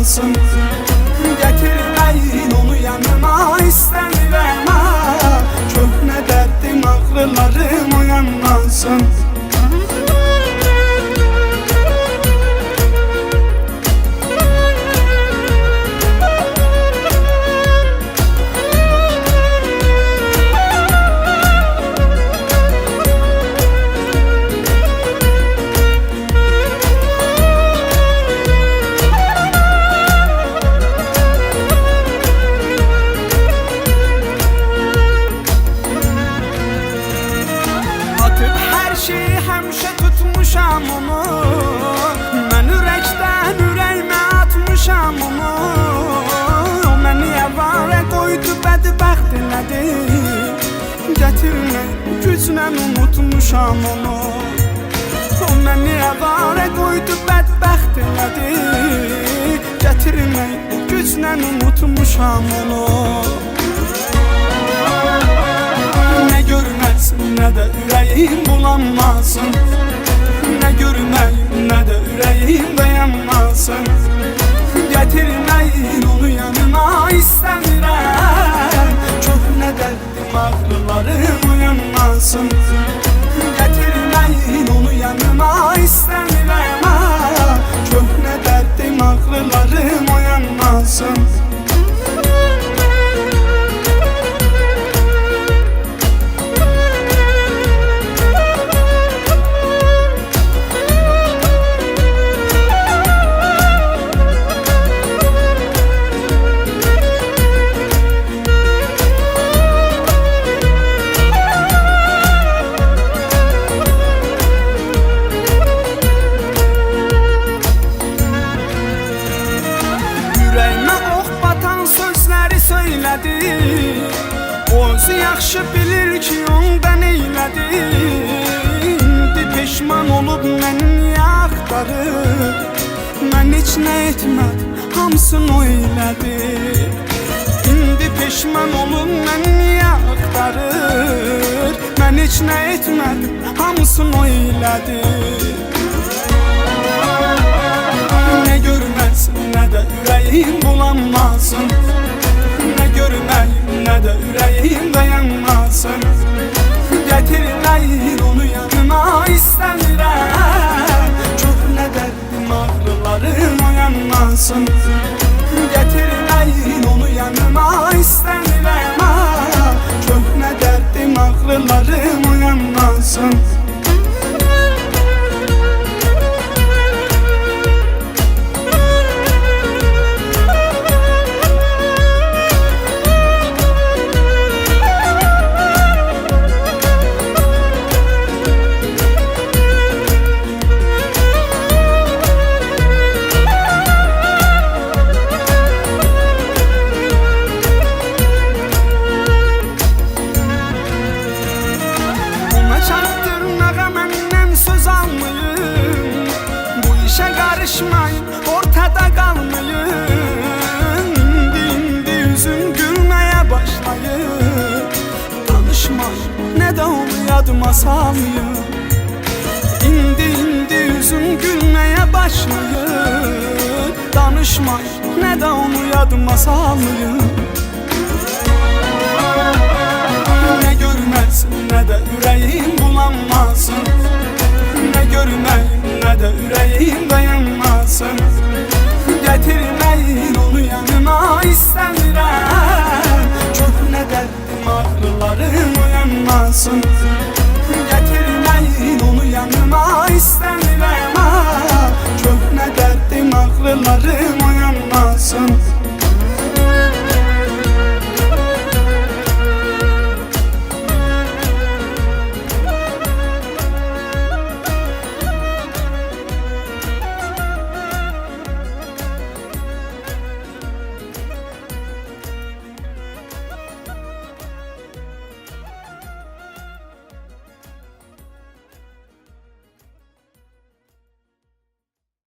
uyanmasın. Getirmeyin onu yanıma istəmirəm ha. Köhnə dərdim ağrılarım uyanmasın. Həmişə tutmuşam onu, mən ürəkdən ürəyimə atmışam onu. O məni əvarə qoydu, bədbəxt elədi. Gətirmək güclə unutmuşam onu. O məni əvarə qoydu, bədbəxt elədi. Gətirmək güclə unutmuşam onu. Ne görməsin, ne de ürəyim bulanmasın. Ne görməyim, ne de ürəyim dayanmasın. Getirməyin onu yanıma istəmirəm. Köhnə dərdim ağrılarım uyanmasın. Getirməyin onu yanıma istəmirəm. Köhnə dərdim ağrılarım uyanmasın. O özü yaxşı bilir ki onda neylədi. İndi peşman olub məni niyə axtarır? Mən heç nə etmədim, hamısını o elədi. İndi peşman olub məni niyə axtarır? Mən heç nə etmədim, hamısını o elədi. Ne görməsin, ne de ürəyim bulanmasın. Ne görməyim, ne de ürəyim dayanmasın. Getirməyin onu yanıma istəmirəm. Köhnə dərdim ağrılarım uyanmasın. Getirməyin onu yanıma istəmirəm. Köhnə dərdim ağrılarım uyanmasın. Karışmayın, ortada kalmayın. İndi yüzüm gülmeye başlayın. Danışmayın, ne de onu yadıma salmayın. İndi yüzüm gülmeye başlayın. Danışmayın, ne de onu yadıma salmayın. Ne görməsin, ne de ürəyim bulanmasın. Ne görməyim, ne de ürəyim dayanmasın. Getirməyin onu yanıma istəmirəm. Köhnə dərdim ağrılarım uyanmasın.